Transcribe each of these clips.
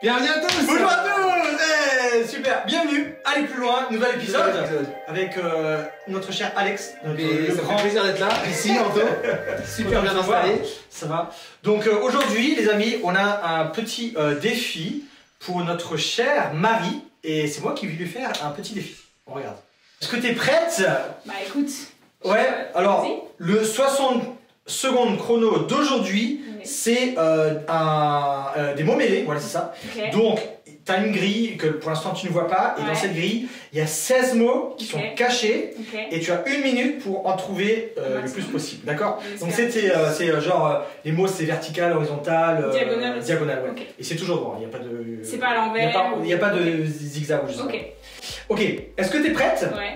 Bienvenue à tous. Bonjour à tous. Super, bienvenue, allez plus loin, nouvel épisode avec notre cher Alex. Ça fait plaisir d'être là, ici, Anto. Super bien installé. Ça va. Donc aujourd'hui, les amis, on a un petit défi pour notre chère Marie. Et c'est moi qui vais lui faire un petit défi. On regarde. Est-ce que tu es prête? Bah écoute. Ouais, alors le 60 secondes chrono d'aujourd'hui, c'est des mots mêlés, voilà c'est ça. Okay. Donc, tu as une grille que pour l'instant tu ne vois pas, et dans cette grille, il y a 16 mots qui sont cachés, et tu as 1 minute pour en trouver le plus possible, d'accord? Donc c'est genre, les mots c'est vertical, horizontal, diagonal, ouais. Et c'est toujours droit, il n'y a pas de... C'est pas à l'envers. Il n'y a pas de zigzag ou je sais pas. Ok, est-ce que tu es prête? Ouais.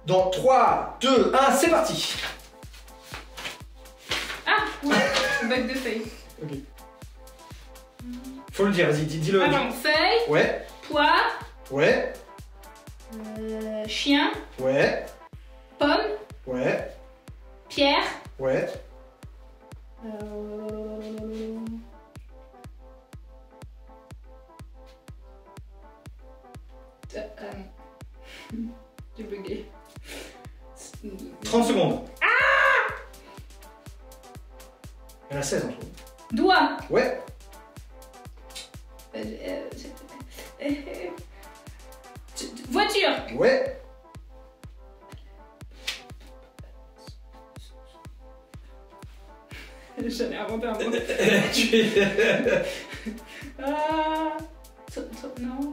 Dans 3, 2, 1, c'est parti. Ah, ouais, bac de feuilles. Ok. Faut le dire, vas-y, dis-le. Attends, feuille. Ouais. Poire. Ouais. Chien. Ouais. Pomme. Ouais. Pierre. Ouais. J'ai bugué. 30 secondes. Ah! Il y en a 16 en tout. Doigt. Ouais. Voiture. Ouais. J'en ai inventé un mot. Non.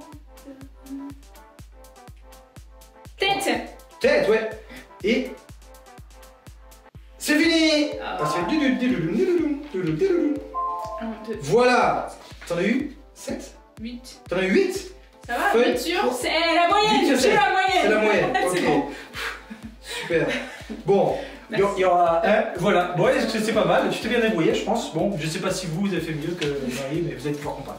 Tête. Tête, ouais. Et... c'est fini. Voilà. T'en as eu 7? 8. T'en as eu 8? Ça va, voiture, c'est la moyenne. J'ai la moyenne. C'est la moyenne, C'est ok. bon. Super. Bon. Il y aura un, voilà. Bon, c'est pas mal, tu t'es bien débrouillé, je pense. Bon, je sais pas si vous avez fait mieux que Marie, mais vous êtes toujours content.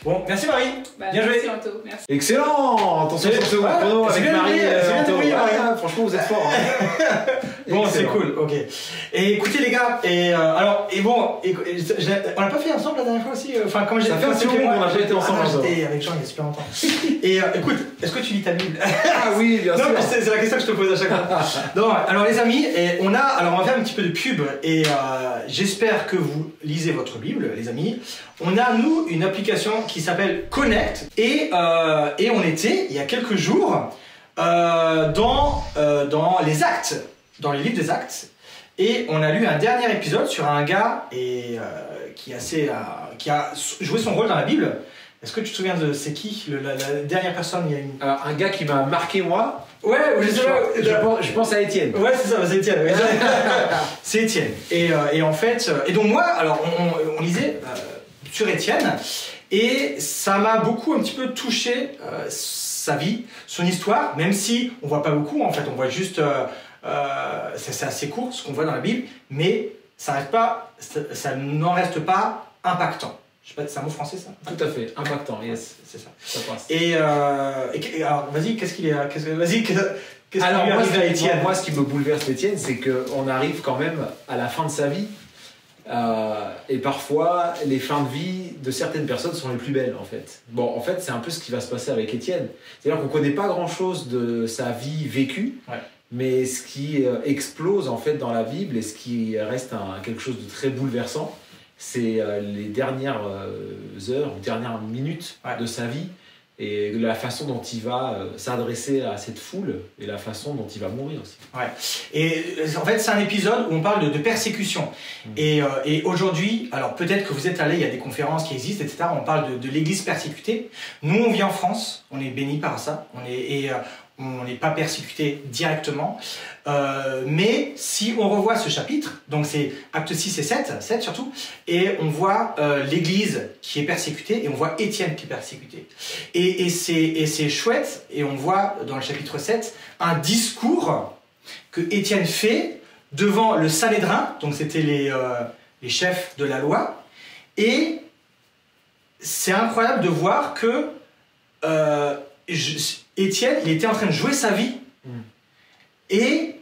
Bon, merci Marie. Bien joué. Merci Anto, merci. Excellent. Attention sur ce chrono avec Marie et Anto. Franchement, vous êtes forts. Bon, c'est cool, ok. Et écoutez les gars, on l'a pas fait ensemble la dernière fois aussi. Enfin, comme j'ai fait un petit moment qu'on n'a pas été ensemble. J'étais avec Jean il y a super longtemps. Et écoute, est-ce que tu lis ta Bible? Ah oui, bien sûr. Non, c'est la question que je te pose à chaque fois. Non, alors les amis, on va faire un petit peu de pub et j'espère que vous lisez votre Bible, les amis. On a nous une application qui s'appelle Connect et on était il y a quelques jours dans les Actes. Dans les livres des Actes, et on a lu un dernier épisode sur un gars qui a joué son rôle dans la Bible. Est-ce que tu te souviens de c'est qui la dernière personne? Il y a une... Alors, un gars qui m'a marqué moi. Ouais, je pense à Étienne. Ouais, c'est ça, c'est Étienne. Ouais. C'est Étienne. Et en fait, et donc moi, alors on lisait sur Étienne, et ça m'a beaucoup un petit peu touché sa vie, son histoire, même si on voit pas beaucoup. En fait, on voit juste c'est assez court ce qu'on voit dans la Bible, mais ça n'en reste pas impactant. Je sais pas, c'est un mot français ça? Tout à fait, impactant, yes. C'est ça. Ça passe. Et alors, vas-y, qu'est-ce qu'il est? Vas-y, qu'est-ce alors, qui lui arrive à Étienne? Moi, ce qui me bouleverse Étienne, c'est qu'on arrive quand même à la fin de sa vie. Et parfois, les fins de vie de certaines personnes sont les plus belles, en fait. Bon, en fait, c'est un peu ce qui va se passer avec Étienne. C'est-à-dire qu'on ne connaît pas grand-chose de sa vie vécue. Ouais. Mais ce qui explose en fait dans la Bible et ce qui reste quelque chose de très bouleversant, c'est les dernières heures ou dernières minutes de sa vie et la façon dont il va s'adresser à cette foule et la façon dont il va mourir aussi. Ouais. Et en fait, c'est un épisode où on parle de persécution. Et aujourd'hui, alors peut-être que vous êtes allés, il y a des conférences qui existent, etc. On parle de l'église persécutée. Nous, on vit en France, on est bénis par ça. On n'est pas persécuté directement, mais si on revoit ce chapitre, donc c'est Actes 6 et 7 surtout, et on voit l'église qui est persécutée, et on voit Étienne qui est persécuté. Et c'est chouette, et on voit dans le chapitre 7 un discours que Étienne fait devant le Sanhédrin, donc c'était les chefs de la loi, et c'est incroyable de voir que Étienne, il était en train de jouer sa vie et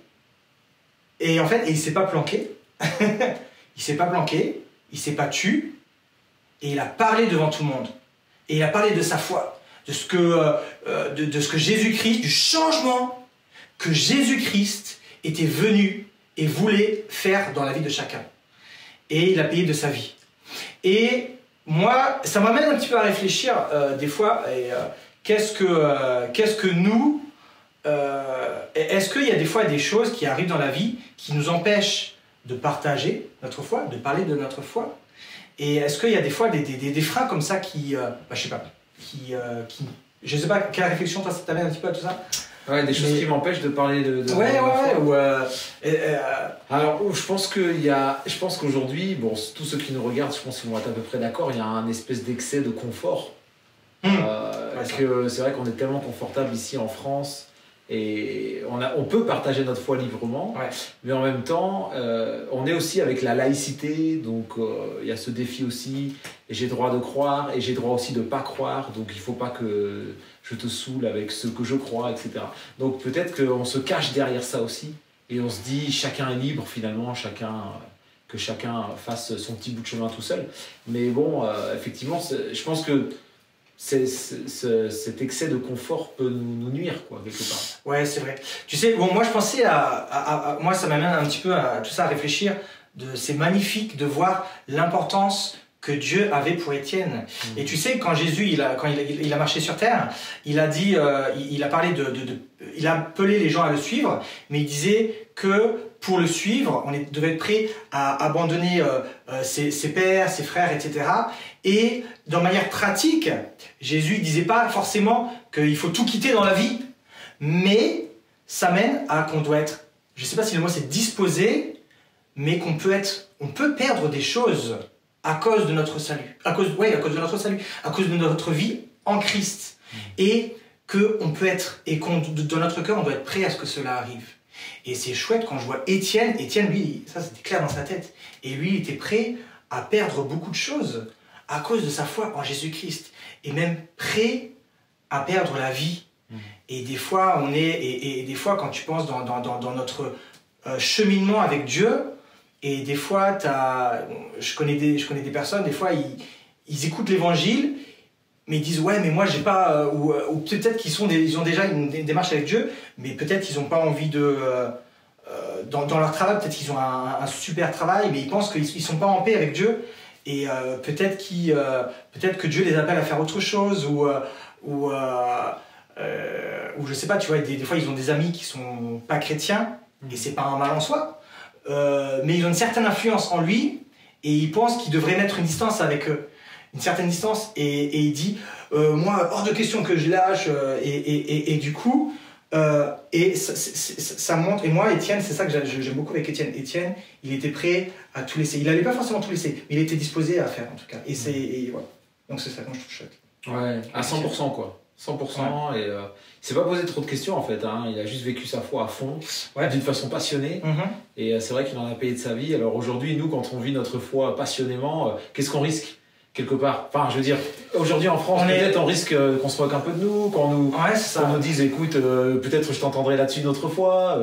en fait, il s'est pas planqué. Il s'est pas planqué, il s'est pas tu et il a parlé devant tout le monde. Et il a parlé de sa foi, de ce que Jésus-Christ, du changement que Jésus-Christ était venu et voulait faire dans la vie de chacun. Et il a payé de sa vie. Et moi, ça m'amène un petit peu à réfléchir des fois, qu'est-ce que nous... est-ce qu'il y a des fois des choses qui arrivent dans la vie qui nous empêchent de partager notre foi, de parler de notre foi? Et est-ce qu'il y a des fois des freins comme ça qui... je sais pas, je sais pas, quelle réflexion toi ça t'amène un petit peu à tout ça? Ouais, des choses qui m'empêchent de parler de Alors, je pense qu'aujourd'hui, bon, tous ceux qui nous regardent, je pense qu'ils vont être à peu près d'accord, il y a un espèce d'excès de confort. Que c'est vrai qu'on est tellement confortable ici en France et on peut partager notre foi librement, mais en même temps, on est aussi avec la laïcité, donc il y a ce défi aussi, et j'ai le droit de croire, et j'ai le droit aussi de ne pas croire, donc il ne faut pas que je te saoule avec ce que je crois, etc. Donc peut-être qu'on se cache derrière ça aussi, et on se dit chacun est libre finalement, que chacun fasse son petit bout de chemin tout seul. Mais bon, effectivement, je pense que cet excès de confort peut nous nuire, quoi, quelque part. Ouais, c'est vrai. Tu sais, bon, moi je pensais moi ça m'amène un petit peu à tout ça, à réfléchir. C'est magnifique de voir l'importance que Dieu avait pour Étienne. Et tu sais, quand Jésus quand il a marché sur terre, il a dit, il a parlé il a appelé les gens à le suivre, mais il disait que pour le suivre, on devait être prêt à abandonner ses pères, ses frères, etc. Et de manière pratique, Jésus ne disait pas forcément qu'il faut tout quitter dans la vie, mais ça mène à qu'on doit être, je ne sais pas si le mot c'est disposé, mais on peut perdre des choses à cause de notre salut, à cause de notre salut, à cause de notre vie en Christ, et qu'on peut être, et dans notre cœur, on doit être prêt à ce que cela arrive. Et c'est chouette quand je vois Étienne, lui, ça c'était clair dans sa tête, et lui il était prêt à perdre beaucoup de choses à cause de sa foi en Jésus-Christ, et même prêt à perdre la vie. Et des fois, des fois quand tu penses dans notre cheminement avec Dieu, et des fois, je connais des personnes, des fois, ils écoutent l'évangile, mais ils disent, ouais, mais moi, j'ai pas... ou peut-être ils ont déjà une démarche avec Dieu, mais peut-être ils n'ont pas envie de... dans leur travail, peut-être qu'ils ont un super travail, mais ils pensent qu'ils ne sont pas en paix avec Dieu, et peut-être que Dieu les appelle à faire autre chose, ou je sais pas, tu vois, des fois, ils ont des amis qui sont pas chrétiens, et c'est pas un mal en soi, mais ils ont une certaine influence en lui, et il pense qu'il devrait mettre une distance avec eux, une certaine distance, et il dit moi hors de question que je lâche, et du coup ça montre. Et moi, Étienne, c'est ça que j'aime beaucoup avec Étienne, il était prêt à tout laisser, il n'allait pas forcément tout laisser, mais il était disposé à faire en tout cas, et voilà, donc c'est ça que je trouve chouette. Ouais, à 100% quoi. 100%, ouais. Et il s'est pas posé trop de questions en fait, hein. Il a juste vécu sa foi à fond, d'une façon passionnée, et c'est vrai qu'il en a payé de sa vie. Alors aujourd'hui, nous, quand on vit notre foi passionnément, qu'est-ce qu'on risque quelque part? Enfin, je veux dire, aujourd'hui en France, peut-être on risque qu'on se moque un peu de nous, qu'on nous dise, écoute, peut-être je t'entendrai là-dessus une autre fois.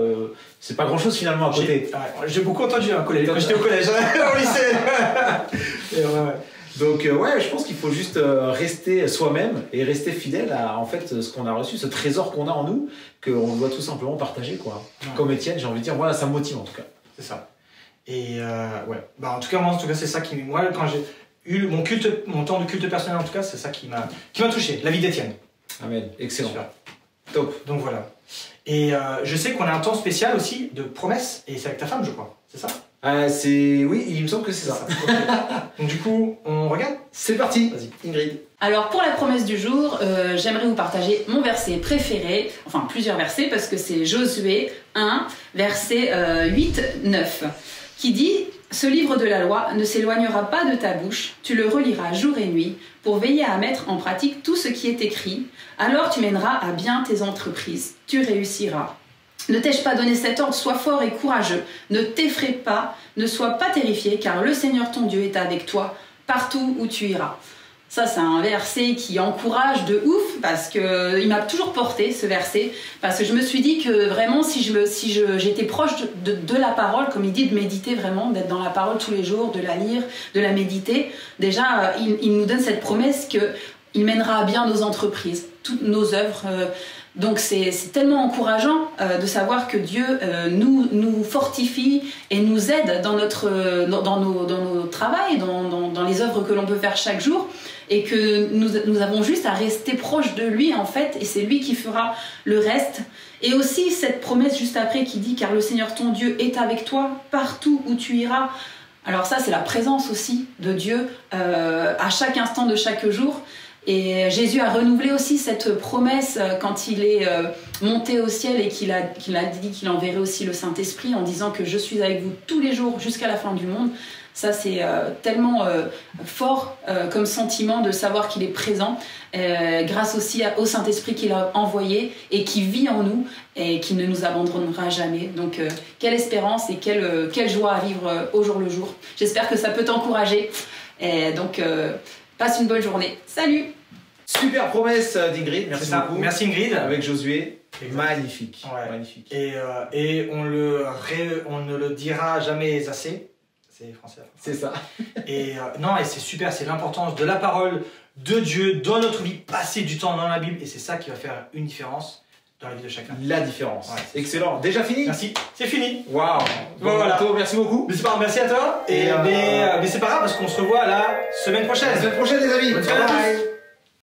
C'est pas grand-chose finalement à côté. J'ai beaucoup entendu quand j'étais au collège, au lycée. Donc je pense qu'il faut juste rester soi-même et rester fidèle à en fait ce qu'on a reçu, ce trésor qu'on a en nous, qu'on doit tout simplement partager, quoi. Comme Étienne, j'ai envie de dire, voilà, ça me motive en tout cas. C'est ça. Et en tout cas, moi, c'est ça qui, moi, quand j'ai eu mon temps de culte personnel, en tout cas, c'est ça qui m'a touché, la vie d'Étienne. Amen, excellent. Super. Top. Donc voilà. Et je sais qu'on a un temps spécial aussi de promesses, et c'est avec ta femme, je crois, c'est ça? Oui, il me semble que c'est ça. Okay. Donc du coup, on regarde? C'est parti. Vas-y, Ingrid. Alors pour la promesse du jour, j'aimerais vous partager mon verset préféré, enfin plusieurs versets, parce que c'est Josué 1, verset 8-9, qui dit « Ce livre de la loi ne s'éloignera pas de ta bouche, tu le reliras jour et nuit, pour veiller à mettre en pratique tout ce qui est écrit. Alors tu mèneras à bien tes entreprises, tu réussiras. » Ne t'ai-je pas donné cet ordre? Sois fort et courageux. Ne t'effraie pas, ne sois pas terrifié, car le Seigneur ton Dieu est avec toi partout où tu iras. Ça, c'est un verset qui encourage de ouf, parce qu'il m'a toujours porté, ce verset, parce que je me suis dit que vraiment, si j'étais proche de la parole, comme il dit, de méditer vraiment, d'être dans la parole tous les jours, de la lire, de la méditer, déjà, il nous donne cette promesse que il mènera à bien nos entreprises, toutes nos œuvres. Donc c'est tellement encourageant de savoir que Dieu nous fortifie et nous aide dans nos travails, dans les œuvres que l'on peut faire chaque jour, et que nous avons juste à rester proche de lui en fait, et c'est lui qui fera le reste. Et aussi cette promesse juste après qui dit « Car le Seigneur ton Dieu est avec toi partout où tu iras ». Alors ça c'est la présence aussi de Dieu à chaque instant de chaque jour. Et Jésus a renouvelé aussi cette promesse quand il est monté au ciel et qu'il a dit qu'il enverrait aussi le Saint-Esprit en disant que je suis avec vous tous les jours jusqu'à la fin du monde. Ça, c'est tellement fort comme sentiment de savoir qu'il est présent, grâce aussi au Saint-Esprit qu'il a envoyé et qui vit en nous et qui ne nous abandonnera jamais. Donc, quelle espérance et quelle joie à vivre au jour le jour. J'espère que ça peut t'encourager. Et donc, passe une bonne journée. Salut! Super promesse d'Ingrid, merci beaucoup. Merci Ingrid. Avec Josué, Exact. magnifique. Ouais. Magnifique. Et on ne le dira jamais assez. C'est français. C'est ça. Et non, et c'est super, c'est l'importance de la parole de Dieu dans notre vie, passer du temps dans la Bible, et c'est ça qui va faire une différence dans la vie de chacun. La différence. Ouais, excellent. Déjà fini? Merci, c'est fini. Waouh. Bon, voilà. Merci beaucoup. Mais c'est pas grave, merci à toi. Mais c'est pas grave parce qu'on se revoit la semaine prochaine. La semaine prochaine, les amis. Bonne semaine à tous.